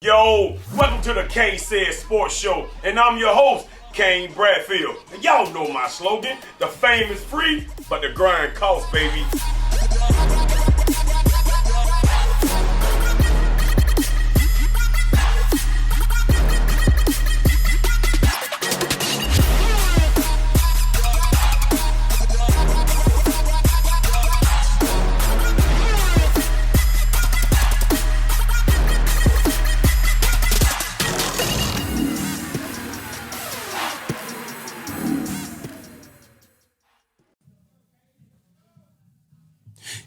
Yo, welcome to the KaneSaid Sports Show, and I'm your host, Kane Bradfield. And y'all know my slogan, the fame is free, but the grind costs, baby.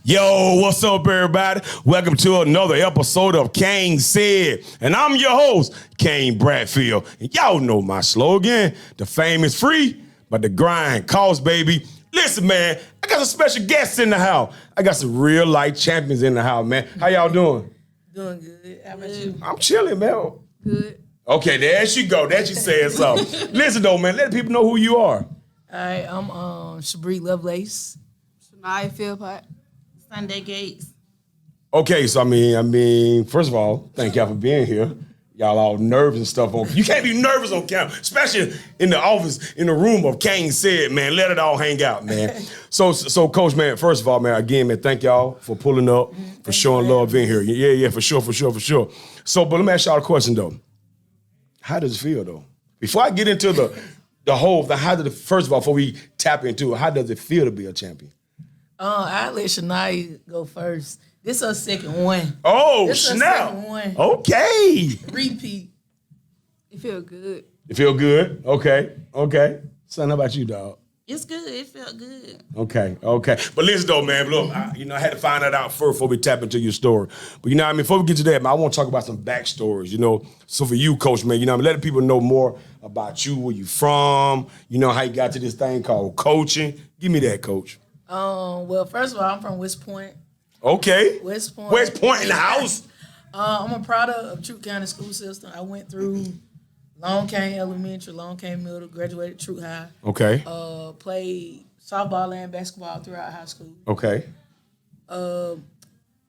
Yo, what's up, everybody? Welcome to another episode of KaneSaid, and I'm your host, Kane Bradfield. And y'all know my slogan, the fame is free, but the grind costs, baby. Listen, man, I got some special guests in the house. I got some real life champions in the house, man. How y'all doing? Doing good. How about you? I'm chilling, man. Good. Okay, there she go. There she said something. Listen, though, man, let people know who you are. All right, I'm Shabre Lovelace. Sheniyah Philpot. Sunday Gates. Okay, so I mean, first of all, thank y'all for being here. Y'all all nervous and stuff on. You can't be nervous on camera, especially in the office, in the room of KaneSaid, man. Let it all hang out, man. So, Coach, man, first of all, man, again, man, thank y'all for pulling up, for showing love in here. Yeah, for sure. So, but let me ask y'all a question, though. How does it feel, though? Before I get into the whole thing, first of all, before we tap into it, how does it feel to be a champion? I'll let Sheniyah go first. This her second one. Oh, this snap. Second one. Okay. Repeat. It feel good. It feel good? Okay. Son, how about you, dog? It's good. It felt good. Okay. But listen, though, man, look, I had to find that out first before we tap into your story. But, before we get to that, man, I want to talk about some backstories, So for you, Coach, man, let the people know more about you, where you from, how you got to this thing called coaching. Give me that, Coach. Well, first of all, I'm from West Point. Okay. West Point in the house. I'm a product of Truth County school system. I went through Long Cane Elementary, Long Cane Middle, graduated Truth High. Okay. Played softball and basketball throughout high school. Okay.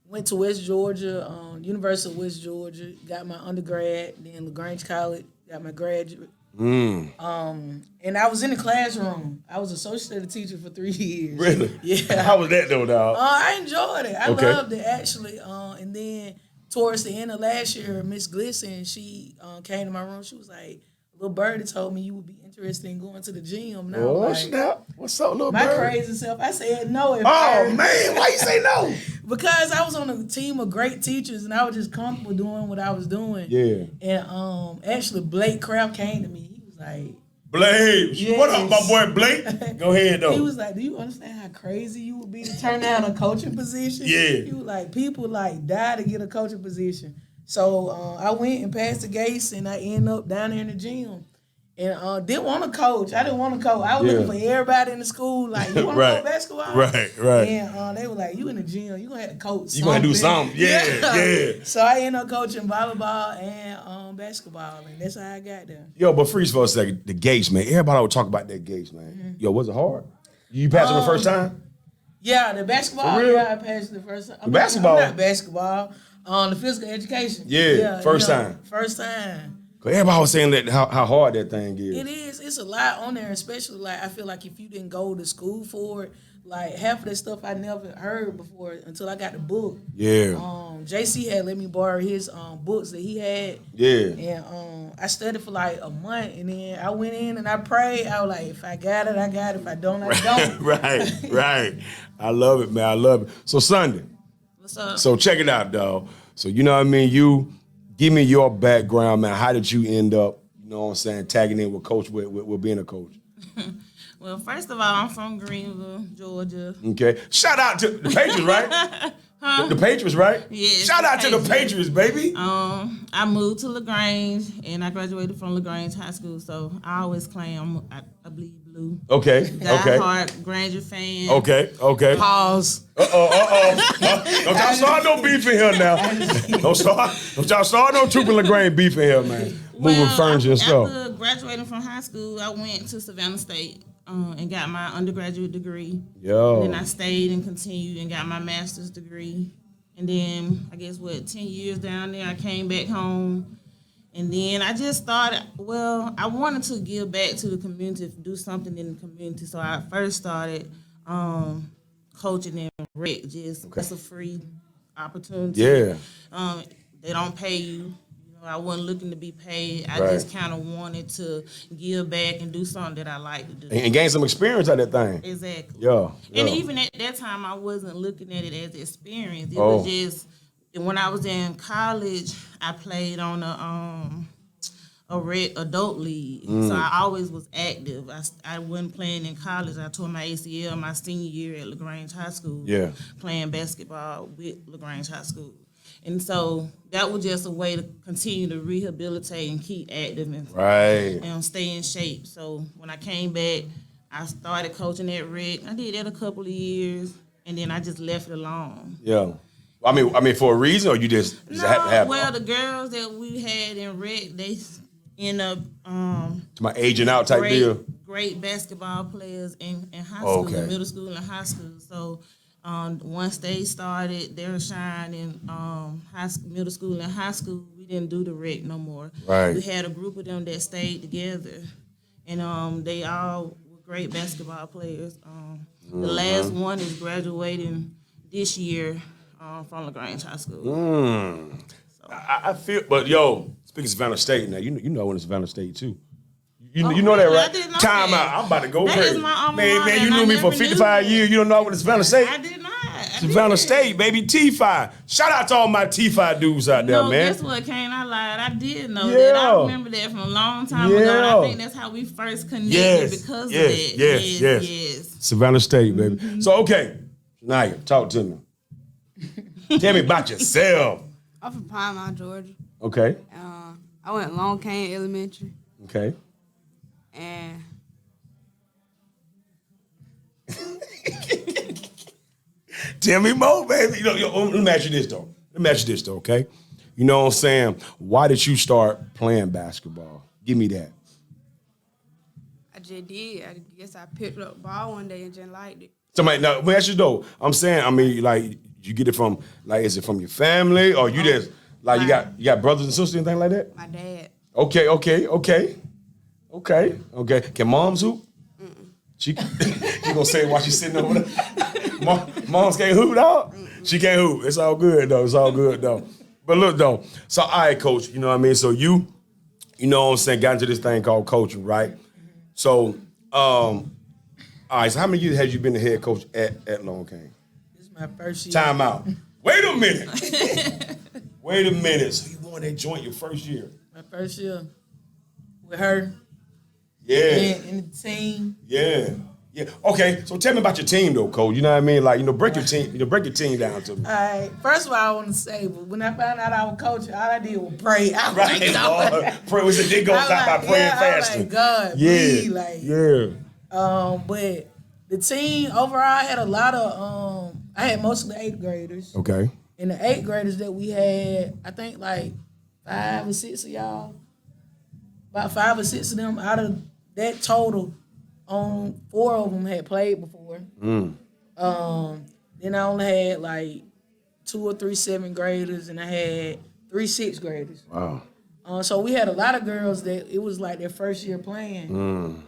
Went to West Georgia, University of West Georgia, got my undergrad, then LaGrange College, got my graduate. And I was in the classroom. I was associate teacher for 3 years. Really? Yeah. How was that, though, dog? I enjoyed it. I loved it, actually. And then towards the end of last year, Miss Glisson, she came to my room. She was like, "Little birdie told me you would be interested in going to the gym." Now, oh, snap. What's up, little my bird? crazy self, I said no. Man, why you say no? Because I was on a team of great teachers, and I was just comfortable doing what I was doing. Yeah. And actually, Blake Kraft came to me. He was like, Blake, yes. What up, my boy Blake? Go ahead, though. He was like, "Do you understand how crazy you would be to turn down a coaching position?" Yeah. He was like, "People die to get a coaching position." So I went and passed the gates, and I ended up down there in the gym. And didn't want to coach. I didn't want to coach. I was looking for everybody in the school, like, "You want to play basketball?" Right. And they were like, "You in the gym, you're going to have to coach. You going to do something." Yeah. So I ended up coaching volleyball and basketball, and that's how I got there. Yo, but freeze for a second. The gates, man. Everybody would talk about that gates, man. Mm-hmm. Yo, was it hard? You passed it the first time? Yeah, the basketball. For real? Yeah, I passed it the first time. Basketball? I'm not basketball. The physical education. First time. First time. Cause everybody was saying that how hard that thing is. It is. It's a lot on there, especially like I feel like if you didn't go to school for it, like half of that stuff I never heard before until I got the book. Yeah. JC had let me borrow his books that he had. Yeah. And I studied for like a month, and then I went in and I prayed. I was like, if I got it, I got it. If I don't, I don't. Right. I love it, man. I love it. So Sunday. What's up? So check it out, dog. So you know what I mean? You give me your background, man. How did you end up, tagging in with Coach with being a coach? Well, first of all, I'm from Greenville, Georgia. Okay. Shout out to the Patriots, right? The Patriots, right? Yeah. Shout out to the Patriots, baby. I moved to LaGrange, and I graduated from LaGrange High School, so I always claim I bleed blue. Okay. Die-hard Granger fan. Okay. Pause. Don't y'all start no beef in here now. Don't y'all start no Troop and LaGrange beef in here, man. Moving furniture and stuff. After graduating from high school, I went to Savannah State and got my undergraduate degree. Yo. And then I stayed and continued and got my master's degree. And then I guess 10 years down there, I came back home. And then I just started, I wanted to give back to the community, do something in the community. So I first started coaching in rec, that's a free opportunity. Yeah. They don't pay you. I wasn't looking to be paid. I Right. just kind of wanted to give back and do something that I like to do. And gain some experience out of that thing. Exactly. Yeah. And yeah. even at that time, I wasn't looking at it as experience. It Oh. was just, when I was in college, I played on a red adult league. So I always was active. I wasn't playing in college. I tore my ACL my senior year at LaGrange High School. Yeah. Playing basketball with LaGrange High School. And so that was just a way to continue to rehabilitate and keep active and stay in shape. So when I came back, I started coaching at rec. I did that a couple of years, and then I just left it alone. Yeah. I mean, for a reason, or you just had to have? Well, the girls that we had in rec, they end up to my aging out type deal. Great basketball players in high school, Okay. middle school and high school. So once they started their shine in middle school and high school, we didn't do the rec no more. Right. We had a group of them that stayed together, and they all were great basketball players. The last one is graduating this year from LaGrange High School. So. I feel, but speaking of Savannah State now, you know when it's Savannah State too. You know that, right? I didn't know Time that. out. I'm about to go That crazy. is my alma man, mater, you and knew I me for never knew 55 that. years. You don't know what it's Savannah State? I did not. Savannah State, baby, T5. Shout out to all my T5 dudes out there, No, man. guess what, Kane? I lied. I did know Yeah. that. I remember that from a long time ago. And Yeah. I think that's how we first connected Yes, because yes, of that. yes. Yes. Savannah State, baby. So, okay, Naya, talk to me. Tell me about yourself. I'm from Pine Mount, Georgia. Okay, I went Long Cane Elementary, okay. and Tell me more, baby. Let me ask you this, though, okay? You know what I'm saying? Why did you start playing basketball? Give me that. I just did. I guess I picked up the ball one day and just liked it. Somebody, now, let me ask you, though. I'm saying, like, you get it from, like, is it from your family? Or you just, like, you got brothers and sisters and things like that? My dad. Okay. Can moms hoop? She gonna say while she's sitting over there. Moms can't hoop, dog. She can't hoop. It's all good though. But look though. So all right, coach. You know what I mean. So you know what I'm saying, got into this thing called coaching, right? So all right. So how many years has you been the head coach at Long Cane? This is my first year. Time out. Wait a minute. So you won that joint your first year? My first year with her. Yeah. And the team. Yeah. Okay, so tell me about your team though, Coach. You know what I mean? Like, break your team down to me. All right. First of all, I want to say, but when I found out I was coaching, all I did was pray. I was Right. like, God. Pray was it goes out by praying fasting. I was like, God, Yeah. please, Yeah. but the team overall had a lot of I had most of the 8th graders. Okay. And the 8th graders that we had, I think like 5 or 6 of y'all. About 5 or 6 of them out of that total, 4 of them had played before. Then I only had like 2 or 3 7th graders, and I had 3 6th graders. Wow. So we had a lot of girls that it was like their first year playing.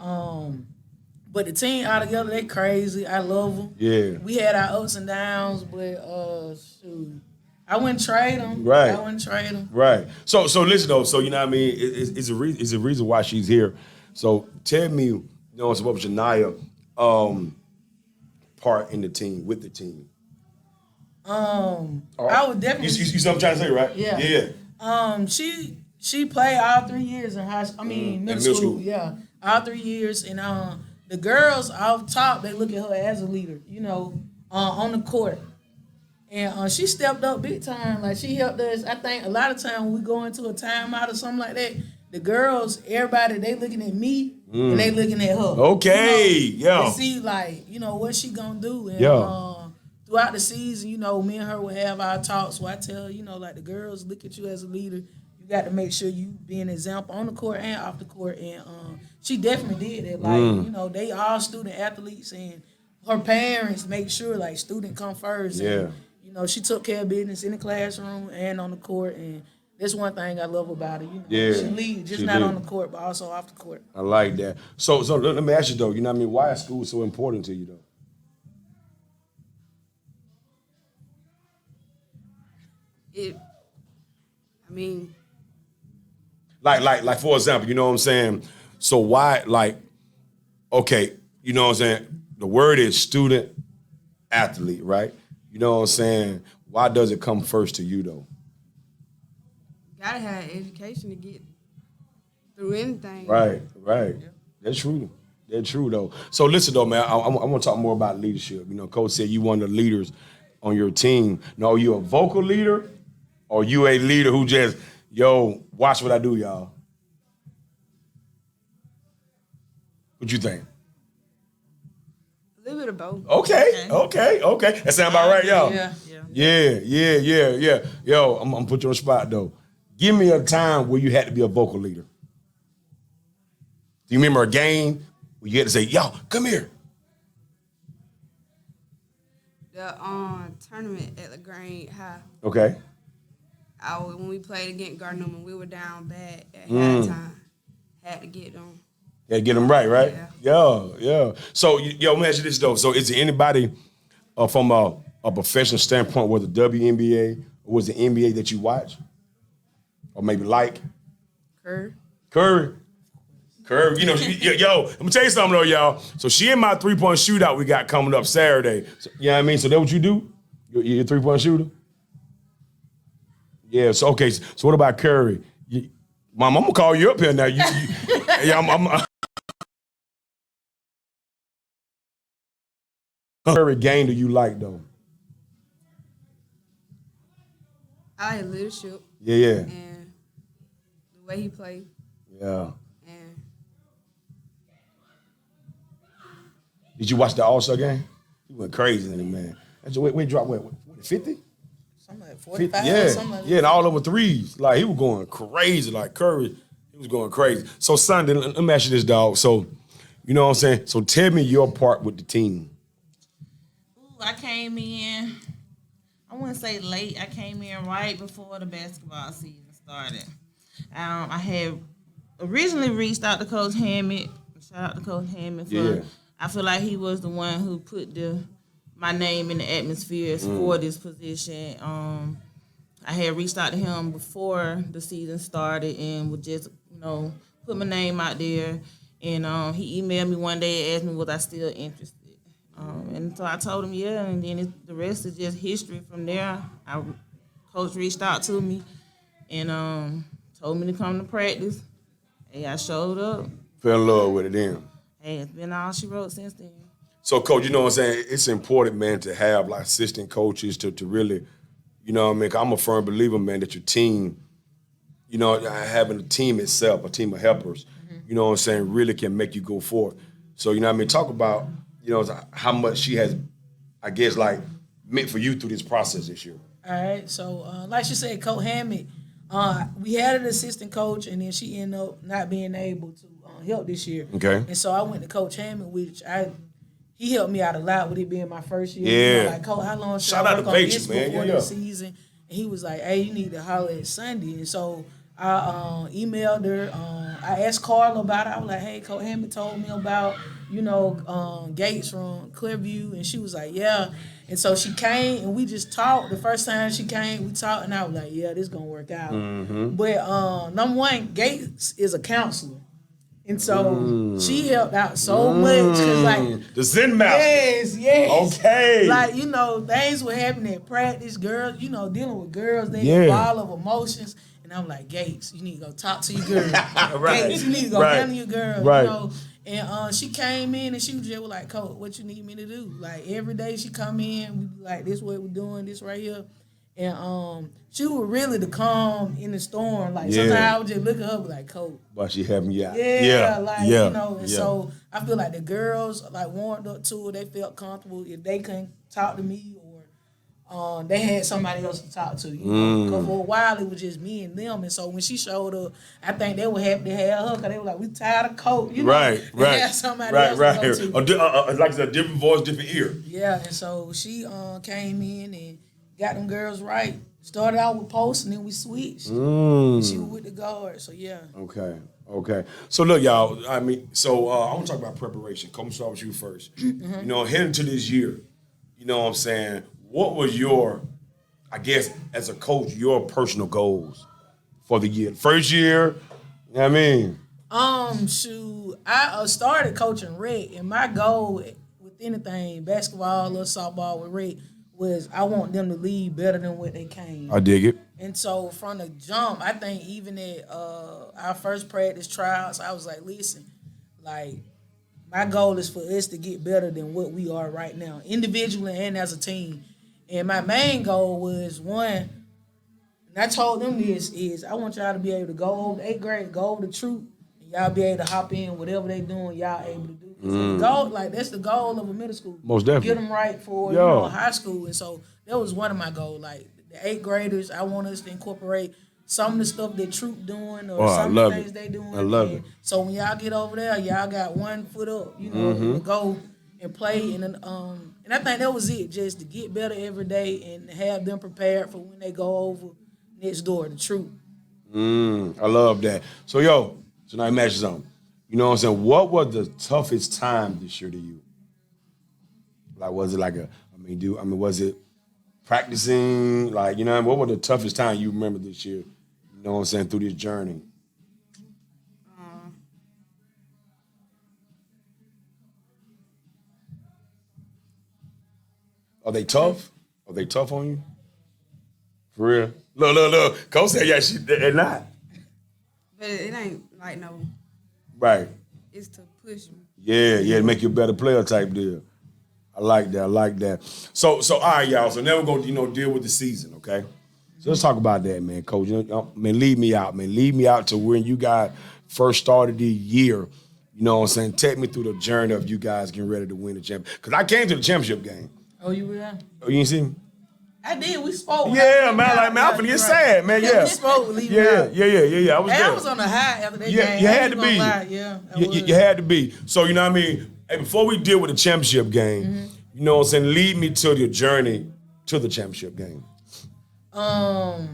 But the team altogether, they crazy. I love them. Yeah. We had our ups and downs, but shoot, I wouldn't trade them. Right. I wouldn't trade them. Right. So listen though. So you know what I mean? It's a reason why she's here. So tell me, what was Sheniyah part in the team with the team? I would definitely. You see what I'm trying to say, right? Yeah. She played all 3 years in high school. I mean, middle school. Yeah, all 3 years, and the girls off top, they look at her as a leader. On the court. And she stepped up big time. Like, she helped us. I think a lot of time when we go into a timeout or something like that, the girls, everybody, they looking at me and they looking at her. Okay, To see, like, what she gonna do. And throughout the season, me and her will have our talks where I tell her, like, the girls look at you as a leader. You got to make sure you be an example on the court and off the court. And she definitely did it. Like, they all student athletes, and her parents make sure, like, student come first. Yeah. And, know, she took care of business in the classroom and on the court, and that's one thing I love about her. You know, Yeah, she leads, just not on the court, but also off the court. I like that. So let me ask you though. You know what I mean? Why is school so important to you though? Like for example, you know what I'm saying? So why, like, okay, you know what I'm saying? The word is student athlete, right? You know what I'm saying? Why does it come first to you though? Gotta have education to get through anything. Right. Yeah. That's true. That's true though. So listen though, man, I want to talk more about leadership. You know, Coach said you one of the leaders on your team. Now, are you a vocal leader or you a leader who just, yo, watch what I do, y'all? What you think? A little bit of both. Okay. That sound about right, y'all. Yeah. Yo, I'm gonna put you on the spot though. Give me a time where you had to be a vocal leader. Do you remember a game where you had to say, yo, come here? The tournament at LaGrange High. Okay. When we played against Gardner, we were down bad at halftime. Had to get them. You had to get them right? Yeah. Yeah. So, yo, let me ask you this, though. So, is there anybody from a professional standpoint, whether WNBA or was the NBA that you watch? Or maybe like? Curry. You know, yo, let me tell you something, though, y'all. So, she in my three-point shootout we got coming up Saturday. So, you know what I mean? So, that's what you do? You're a three-point shooter? Yeah, so, okay. So, what about Curry? Mom, I'm going to call you up here now. Curry game do you like though? I like leadership. Yeah. And the way he played. Yeah. And did you watch the All-Star game? He went crazy in it, man. We dropped what 50? Something like 45 yeah. or something like that. Yeah, and all over threes. Like he was going crazy. Like Curry, he was going crazy. So Sunday, let me ask you this, dog. So, you know what I'm saying? So tell me your part with the team. I came in, I wouldn't say late. I came in right before the basketball season started. I had originally reached out to Coach Hammond. Shout out to Coach Hammond for. I feel like he was the one who put my name in the atmosphere for this position. I had reached out to him before the season started and would just put my name out there. And he emailed me one day and asked me was I still interested. And so I told him, yeah, and then the rest is just history from there. Coach reached out to me and told me to come to practice. Hey, I showed up. Fell in love with it then. Hey, it's been all she wrote since then. So, Coach, you know what I'm saying? It's important, man, to have, like, assistant coaches to really, you know what I mean? 'Cause I'm a firm believer, man, that your team, you know, having a team itself, a team of helpers, you know what I'm saying, really can make you go forth. So, you know what I mean? Talk about, you know, how much she has, I guess, like, meant for you through this process this year. All right, so like she said, Coach Hammond, we had an assistant coach, and then she ended up not being able to help this year. Okay. And so I went to Coach Hammond, which he helped me out a lot with it being my first year. Yeah. You know, like, Coach, how long should Shout I out work to on Patriots, this man. before Yeah. the season? And he was like, hey, you need to holler at Sunday. And so I emailed her. I asked Carla about it. I was like, hey, Coach Hammond told me about, Gates from Clearview. And she was like, yeah. And so she came, and we just talked. The first time she came, we talked, and I was like, yeah, this going to work out. But number one, Gates is a counselor. And so she helped out so much. Cause like, the Zen Master. Yes. Okay. Like, things were happening at practice. Girls, dealing with girls, they a ball of emotions. And I'm like, Gates, you need to go talk to your girl. Right. Gates, you need to go handle your girl. Right. And she came in and she was just like, Coach, what you need me to do? Like, every day she come in, we be like, this what we're doing, this right here. And she was really the calm in the storm. Like, sometimes I would just look at her like, Coach. But she helped me out. And so I feel like the girls, like, warmed up to her. They felt comfortable. If they couldn't talk to me or they had somebody else to talk to, Because for a while, it was just me and them. And so when she showed up, I think they were happy to have her because they were like, we tired of Coach. Right. They had somebody else to go to. Like I said, different voice, different ear. Yeah, and so she came in and got them girls right. Started out with posts, and then we switched. She was with the guard, so yeah. Okay. So look, y'all. I want to talk about preparation. Come start with you first. Heading to this year, you know what I'm saying? What was your, I guess, as a coach, your personal goals for the year? First year, you know what I mean? I started coaching rec, and my goal with anything, basketball or softball with rec, was I want them to leave better than what they came. I dig it. And so from the jump, I think even at our first practice trials, I was like, listen, like, my goal is for us to get better than what we are right now, individually and as a team. And my main goal was, one, and I told them this, is I want y'all to be able to go over the 8th grade, go over the troop, and y'all be able to hop in, whatever they doing, y'all able to do. The goal, like, that's the goal of a middle school. Most definitely. Get them right for high school. And so that was one of my goals. Like, the 8th graders, I want us to incorporate some of the stuff that troop doing or some of the things they doing. I love it. So when y'all get over there, y'all got one foot up, to go and play. And I think that was it, just to get better every day and have them prepared for when they go over next door, the troop. I love that. So, tonight matches on. You know what I'm saying? What was the toughest time this year to you? Like, was it was it practicing? Like, what was the toughest time you remember this year? You know what I'm saying? Through this journey. Are they tough? Are they tough on you? For real? Look. Coach said, they're not. But it ain't like no. Right. It's to push me. Yeah, make you a better player type deal. I like that. So all right, y'all. So now we're gonna, deal with the season, okay? So let's talk about that, man, Coach. Lead me out, man. Lead me out to when you guys first started the year. You know what I'm saying? Take me through the journey of you guys getting ready to win the championship. Because I came to the championship game. Oh, you were there? Oh, you didn't see me? I did. We spoke. Yeah, man. I'm finna get sad, man. Yeah. We spoke. Yeah. I was there. I was on the high after that game. You had to be. Yeah, you had to be. So, you know what I mean? Hey, before we deal with the championship game, you know what I'm saying? Lead me to your journey to the championship game. Well,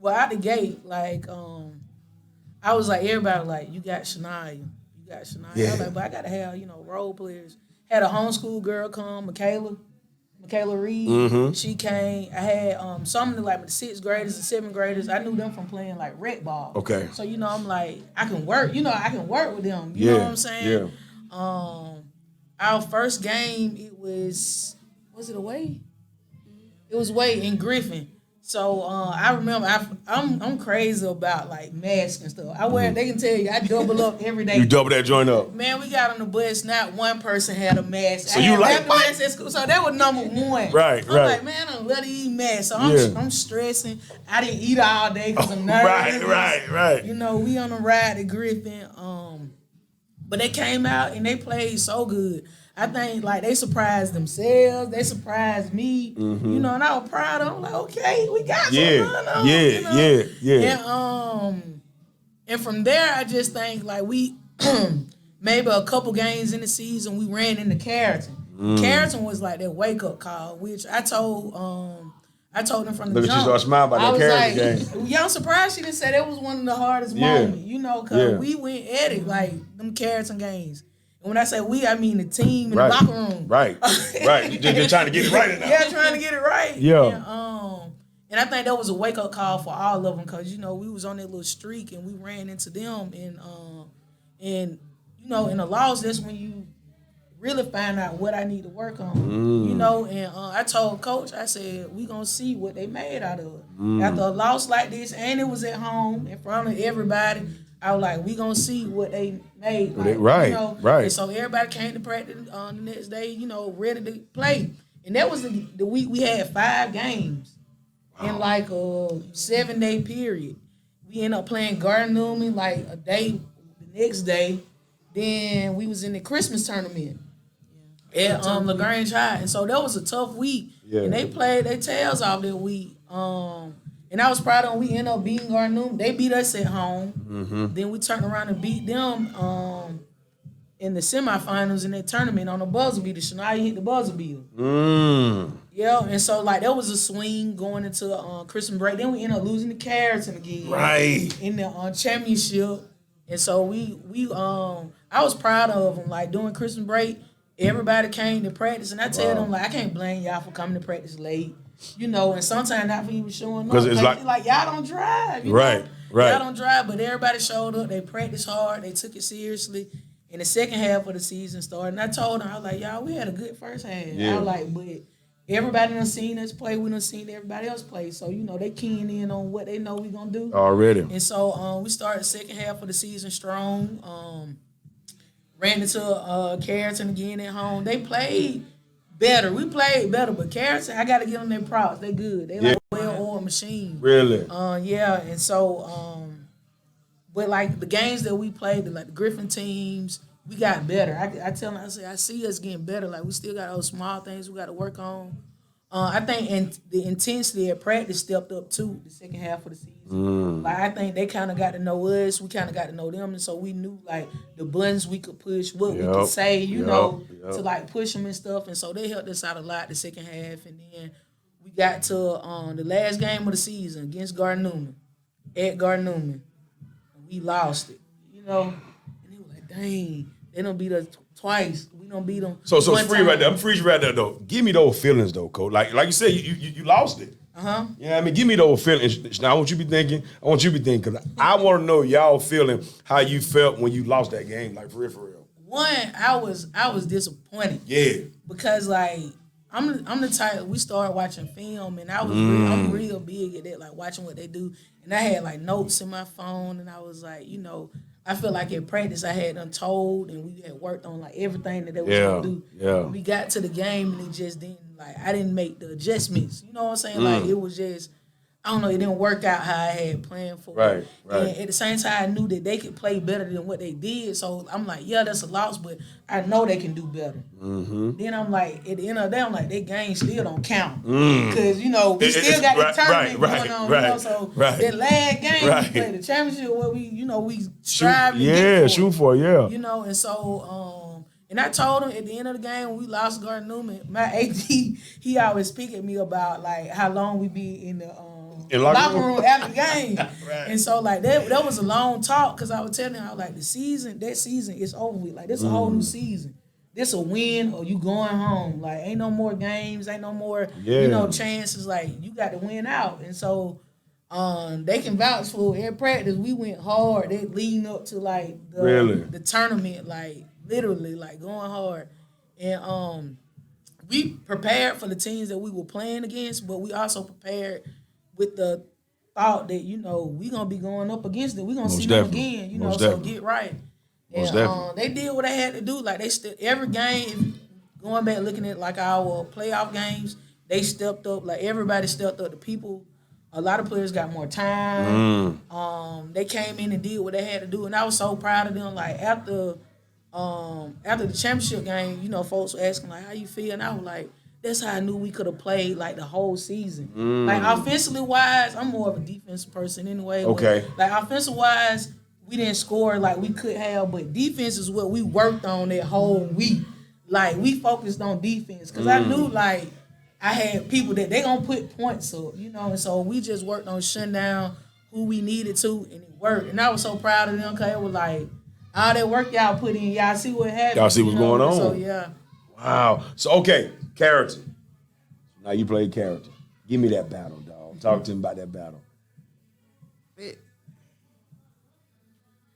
out the gate, like, I was like, everybody like, you got Sheniyah. Yeah. I was like, but I got to have, role players. Had a homeschool girl come, Michaela Reed. She came. I had some of the, like, the 6th graders and 7th graders. I knew them from playing, like, rec ball. Okay. So, I'm like, I can work. I can work with them. You know what I'm saying? Yeah. Our first game, it was it away? It was away in Griffin. So I remember I'm crazy about, like, masks and stuff. I wear they can tell you I double up every day. You double that joint up. Man, we got on the bus, not one person had a mask. So you like mask at school, so that was number one. Right. I'm like, man, I'm let eat masks. So I'm stressing. I didn't eat all day because I'm nervous. Right. We on a ride to Griffin. But they came out and they played so good. I think, like, they surprised themselves. They surprised me. And I was proud of them. Like, okay, we got something going on. Yeah. And from there, I just think, like, we maybe a couple games in the season, we ran into Carrollton. Carrollton was like that wake-up call, which I told them from the jump. Look at you start smiling about that Carrollton game. Yeah, I'm surprised she didn't say that was one of the hardest moments, because we went at it, like, them Carrollton games. And when I say we, I mean the team in the locker room. Right. You're trying to get it right now. Yeah, trying to get it right. Yeah. And I think that was a wake-up call for all of them because, we was on that little streak and we ran into them. And in a loss, that's when you really find out what I need to work on. And I told Coach, I said, we going to see what they made out of it. After a loss like this, and it was at home in front of everybody, I was like, we gonna see what they made. Like, right. And so everybody came to practice the next day, ready to play. And that was the week we had 5 games in like a 7-day period. We ended up playing Garden Newman like a day, the next day. Then we was in the Christmas tournament at LaGrange High. And so that was a tough week. Yeah. And they played their tails off that week. And I was proud of them. We ended up beating Garden Newman. They beat us at home. Then we turned around and beat them in the semifinals in that tournament on the buzzer beater. Sheniyah hit the buzzer beater. Yeah, and so like that was a swing going into Christmas break. Then we ended up losing to Carrollton again, Right. in the championship. And so we I was proud of them. Like during Christmas break, everybody came to practice, and I tell them like I can't blame y'all for coming to practice late, and sometimes not for even showing up. 'Cause it's like y'all don't drive, Right. Y'all don't drive, but everybody showed up. They practiced hard. They took it seriously. In the second half of the season started, and I told them, I was like, y'all, we had a good first half. Yeah. I was like, but everybody done seen us play. We done seen everybody else play. So, they keying in on what they know we going to do. Already. And so we started the second half of the season strong. Ran into Carrollton again at home. They played better. We played better, but Carrollton, I got to give them their props. They good. They like a well-oiled machine. Really? Yeah, and so... but like the games that we played, like the Griffin teams, we got better. I tell them, I see us getting better. Like we still got those small things we got to work on. I think the intensity at practice stepped up too the second half of the season. Like I think they kind of got to know us, we kind of got to know them, and so we knew like the buttons we could push, what we could say, to like push them and stuff. And so they helped us out a lot the second half. And then we got to the last game of the season against Gardner-Newman, at Gardner-Newman. We lost it, and they were like, dang, they don't beat us twice. We don't beat them. So it's free right there. I'm free right there though. Give me those feelings though, Coach. Like you said, you lost it. Uh-huh. Yeah, I mean, give me those feelings. Now I want you to be thinking, because I want to know y'all feeling how you felt when you lost that game, like for real. One, I was disappointed. Yeah. Because like I'm the type, we started watching film, and I'm real big at that, like watching what they do. And I had like notes in my phone, and I was like, I feel like in practice I had untold, and we had worked on like everything that they was gonna do. Yeah. We got to the game, and it just didn't, like, I didn't make the adjustments. You know what I'm saying? Like it was just, I don't know, it didn't work out how I had planned for. Right. And at the same time, I knew that they could play better than what they did. So I'm like, yeah, that's a loss, but I know they can do better. Mm-hmm. Then I'm like, at the end of the day, I'm like, their game still don't count. Because, we still got the tournament going on. So that last game we played, the championship, where we strive to get for. Shoot for, yeah. And so, and I told him at the end of the game when we lost Gardner-Newman, my AD, he always speak at me about like how long we be in the locker room after the game. And so like that was a long talk, because I was telling him, I was like, that season is over with. Like this a whole new season. This a win or you going home. Like ain't no more games, ain't no more chances. Like you got to win out. And so they can vouch for at practice. We went hard. They leading up to like the tournament, like literally like going hard. And we prepared for the teams that we were playing against, but we also prepared with the thought that, we gonna be going up against it. We gonna see them again, so get right. And they did what they had to do. Like they every game, going back looking at like our playoff games, they stepped up. Like everybody stepped up. The people, a lot of players got more time. They came in and did what they had to do, and I was so proud of them. Like after the championship game, folks were asking like, how you feel? And I was like, that's how I knew we could have played like the whole season. Like offensively wise, I'm more of a defensive person anyway. Okay. But, like offensive wise, we didn't score like we could have, but defense is what we worked on that whole week. Like we focused on defense, because I knew like I had people that they gonna put points up, and so we just worked on shutting down who we needed to, and it worked. And I was so proud of them, because it was like all that work y'all put in, y'all see what happened. Y'all see what's going on. So yeah. Wow. So okay, character. Now you played character. Give me that battle, dog. Talk to him about that battle.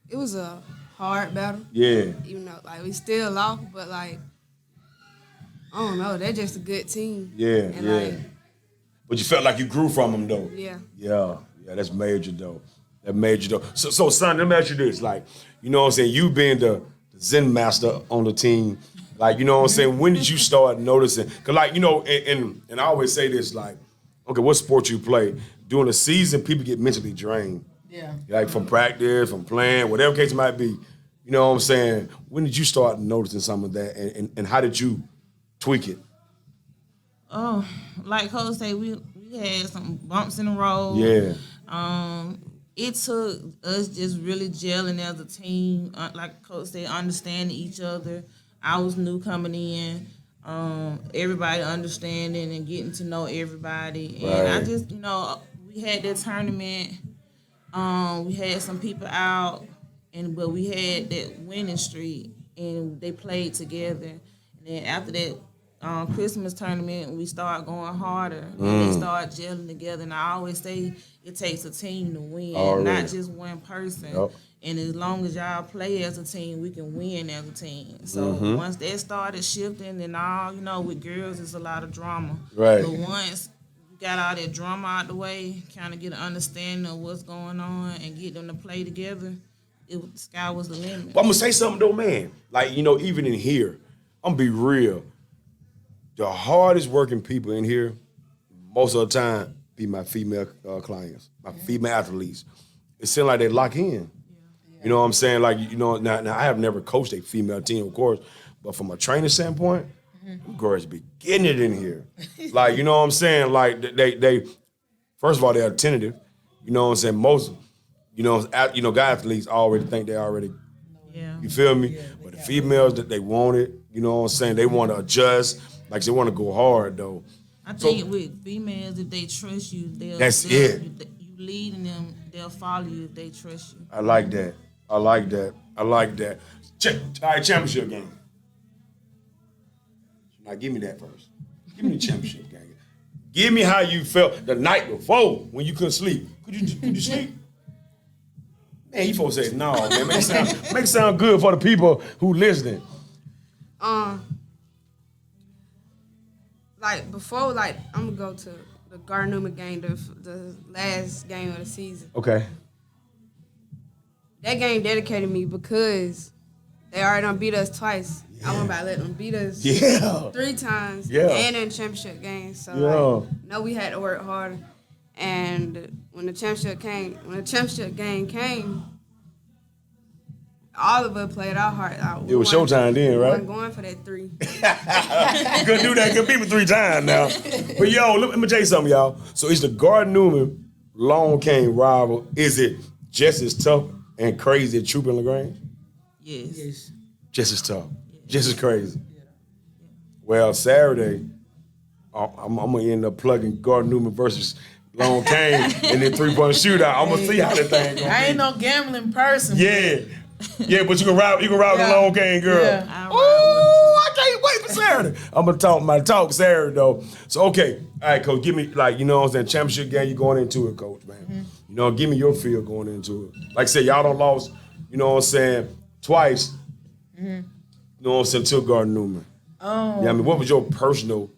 It was a hard battle. Yeah. Even though like we still lost, but like I don't know, they're just a good team. Yeah, and Like, but you felt like you grew from them though. Yeah. Yeah, that's major though. So son, let me ask you this. Like, you know what I'm saying? You being the Zen master on the team, like, you know what I'm saying? When did you start noticing? Because, like, and I always say this, like, okay, what sport you play? During the season, people get mentally drained. Yeah. Like, from practice, from playing, whatever case it might be. You know what I'm saying? When did you start noticing some of that, and how did you tweak it? Oh, like Coach said, we had some bumps in the road. Yeah. It took us just really gelling as a team, like Coach said, understanding each other. I was new coming in. everybody understanding and getting to know everybody. And I just, we had that tournament. We had some people out, but we had that winning streak, and they played together. And then after that Christmas tournament, we start going harder, and they start gelling together. And I always say it takes a team to win, not just one person. Yep. And as long as y'all play as a team, we can win as a team. So once that started shifting, and all, with girls, it's a lot of drama. Right. But once you got all that drama out the way, kind of get an understanding of what's going on and get them to play together, the sky was the limit. But I'm going to say something, though, man. Like, even in here, I'm going to be real. The hardest working people in here, most of the time, be my female clients, my female athletes. It seems like they lock in. You know what I'm saying? Like, now I have never coached a female team, of course, but from a training standpoint, girls be getting it in here. Like, you know what I'm saying? Like, they first of all, they're attentive. You know what I'm saying? Most, guy athletes already think they already, you feel me? Yeah, but the females, that they want it, you know what I'm saying? They want to adjust. Like, they want to go hard, though. I think with females, if they trust you, they'll. That's it. You leading them, they'll follow you if they trust you. I like that. All right, championship game. Now, give me that first. Give me the championship game. Give me how you felt the night before when you couldn't sleep. Could you sleep? Man, you folks say no, man. Make it sound good for the people who listening. Like before, like I'm gonna go to the Gardner game, the last game of the season. Okay. That game dedicated me because they already done beat us twice. Yeah. I went by letting them beat us 3 times and in championship games. So we had to work harder. And when the championship game came, all of us played our heart out. It was showtime then, right? We wasn't going for that 3. You couldn't do that. Good people 3 times now. But let me tell you something, y'all. So it's the Gardner-Newman Long Kane rival. Is it just as tough and crazy as Troop and LaGrange? Yes. Just as tough. Yes. Just as crazy. Yeah. Well, Saturday, I'm going to end up plugging Gardner-Newman versus Long Kane in the 3-point shootout. I'm going to see how that thing goes. I ain't no gambling person. Yeah. Yeah, but you can ride the Long Kane girl. Yeah. Oh, I can't wait for Saturday. I'm going to talk my talk Saturday, though. So, okay. All right, Coach, give me, what I'm saying, championship game, you going into it, Coach, man. Give me your feel going into it. Like I said, y'all done lost, twice. You know what I'm saying, to Gardner-Newman. What was your personal,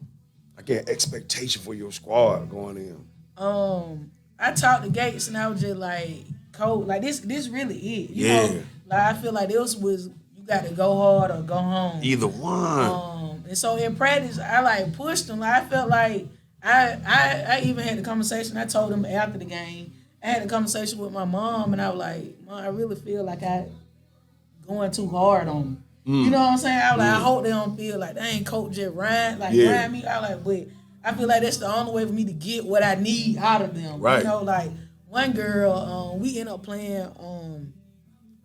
expectation for your squad going in? I talked to Gates and I was just like, Coach, like this really it. You know? Like I feel like this was, you got to go hard or go home. Either one. And so in practice, I pushed him. Like I felt like I even had the conversation. I told him after the game. I had a conversation with my mom, and I was like, Mom, I really feel like I going too hard on them. You know what I'm saying? I was like, I hope they don't feel like they ain't coach just grind me. I was like, but I feel like that's the only way for me to get what I need out of them. Right. Like one girl, we ended up playing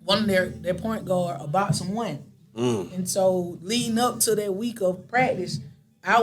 one of their point guard a boxing one. And so leading up to that week of practice, I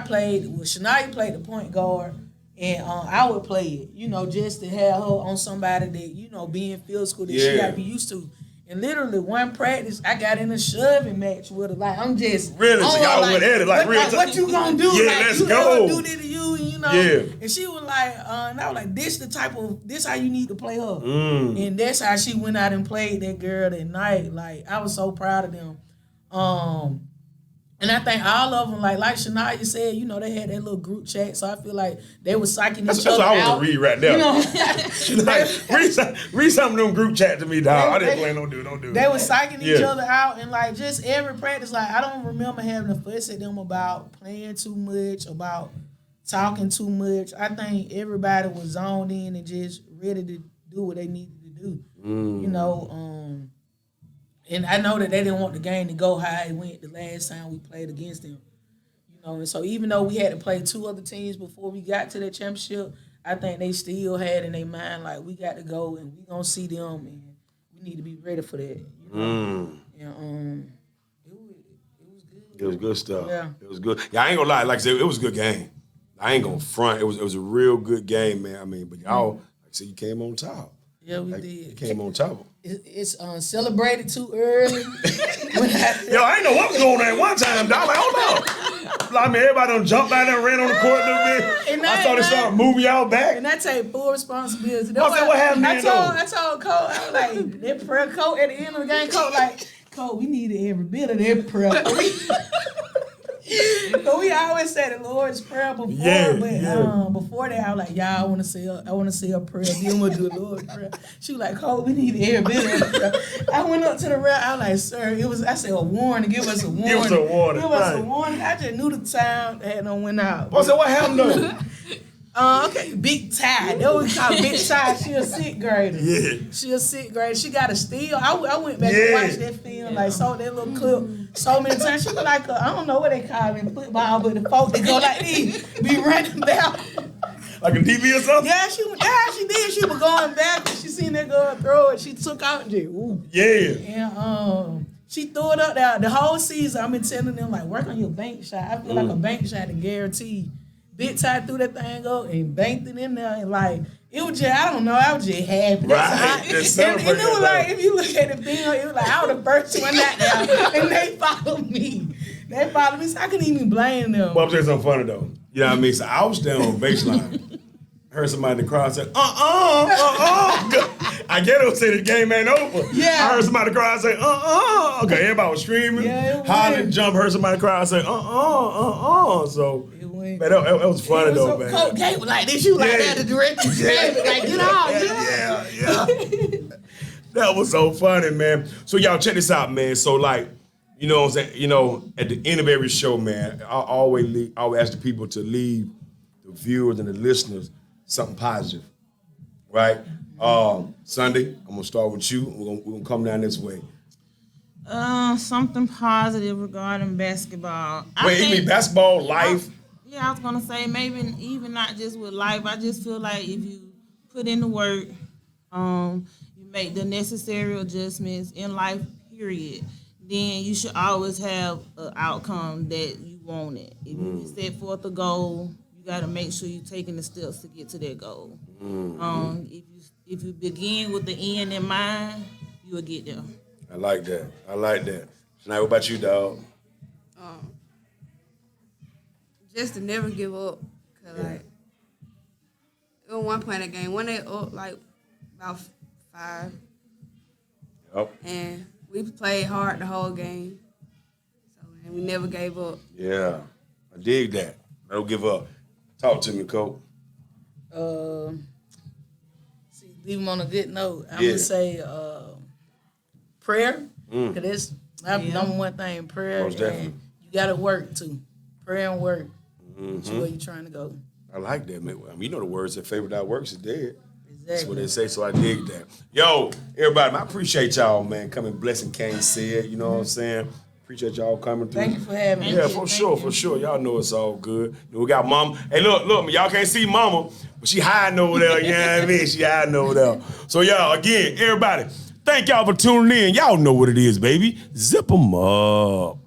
played with Sheniyah played the point guard. And I would play it, just to have her on somebody that, being physical that she got to be used to. And literally one practice, I got in a shoving match with her. Like, I'm just... Really? So y'all went at it like real time? What you gonna do? Yeah, like, let's you go. Do this to you, Yeah. And she was like, and I was like, this how you need to play her. And that's how she went out and played that girl that night. Like, I was so proud of them. And I think all of them, like Sheniyah said, they had that little group chat. So I feel like they were psyching each other out. That's what I want to read right there. Read some of them group chat to me, dog. I didn't play no dude. Don't do it. They were psyching each other out. And, just every practice, I don't remember having a fuss at them about playing too much, about talking too much. I think everybody was zoned in and just ready to do what they needed to do. And I know that they didn't want the game to go how it went the last time we played against them. And so even though we had to play 2 other teams before we got to the championship, I think they still had in their mind, like, we got to go and we going to see them and we need to be ready for that. And it was good. It was good stuff. Yeah. It was good. Yeah, I ain't gonna lie. Like I said, it was a good game. I ain't gonna front. It was a real good game, man. I mean, but y'all, like I said, you came on top. Yeah, we did. You came on top. It's celebrated too early. Yo, I ain't know what was going on at one time, dog. Like, hold on. I mean, everybody done jumped out there and ran on the court a little bit. And I thought they started moving y'all back. And I take full responsibility. What happened then, I told Cole, I was like, that prayer, Cole, at the end of the game, Cole, like, Cole, we needed every bit of that prayer. So we always say the Lord's Prayer before, but before that, I was like, y'all, I want to say a prayer. Then we'll do the Lord's Prayer. She was like, Cole, we need every bit of that prayer. I went up to the ref. I was like, sir, I said a warning. Give us a warning. Give us a warning. Give us a warning. I just knew the time had no went out. So what happened though? Okay, Big Ty. That was called Big Ty. She a sixth grader. Yeah. She a sixth grader. She got a steal. I went back and watched that film, like saw that little clip so many times. She was like I don't know what they call it in football, but the folk that go like this, be running back. Like a DB or something? Yeah, she did. She was going back and she seen that girl throw it. She took out and just, ooh. Yeah. And she threw it up there. The whole season, I've been telling them, like, work on your bank shot. I feel like a bank shot is guaranteed. Big Ty threw that thing up and banked it in there, and like it was just, I don't know, I was just happy. Right. And it was like, if you look at the film, it was like I was the first one out there, and they followed me. So I couldn't even blame them. Well, I'm saying something funny though. You know what I mean? So I was down on baseline. Heard somebody in the crowd say, I get them say the game ain't over. Yeah. I heard somebody in the crowd say, Okay, everybody was screaming, hollering, jump. Heard somebody in the crowd say, So, man, that was funny though, man. Coach Kane was like this, you like that, the director, like get out, yeah. That was so funny, man. So y'all check this out, man. So like, you know what I'm saying? You know, at the end of every show, man, I always ask the people to leave the viewers and the listeners something positive, right? Sunday, I'm gonna start with you. We're gonna come down this way. Something positive regarding basketball. Wait, you mean basketball, life? Yeah, I was gonna say maybe even not just with life. I just feel like if you put in the work, you make the necessary adjustments in life, period, then you should always have an outcome that you wanted. If you set forth a goal, you got to make sure you're taking the steps to get to that goal. If you begin with the end in mind, you will get there. I like that. Sheniyah, what about you, dog? Just to never give up. Cause like, it was one point in the game, when they up like about 5. Yep. And we played hard the whole game. So, and we never gave up. Yeah, I dig that. Don't give up. Talk to me, Coach. Leave them on a good note. I'm gonna say prayer, because that's the number one thing. Prayer, Most definitely. and you gotta work too. Prayer and work. That's where you're trying to go. I like that, man. I mean, you know the words that favor that works is dead. Exactly. That's what they say, so I dig that. Yo, everybody, I appreciate y'all, man, coming blessing KaneSaid, you know what I'm saying? Appreciate y'all coming through. Thank you for having me. Yeah, for sure. Y'all know it's all good. We got Mama. Hey, look, y'all can't see Mama, but she hiding over there, you know what I mean? She hiding over there. So, y'all, again, everybody, thank y'all for tuning in. Y'all know what it is, baby. Zip 'em up.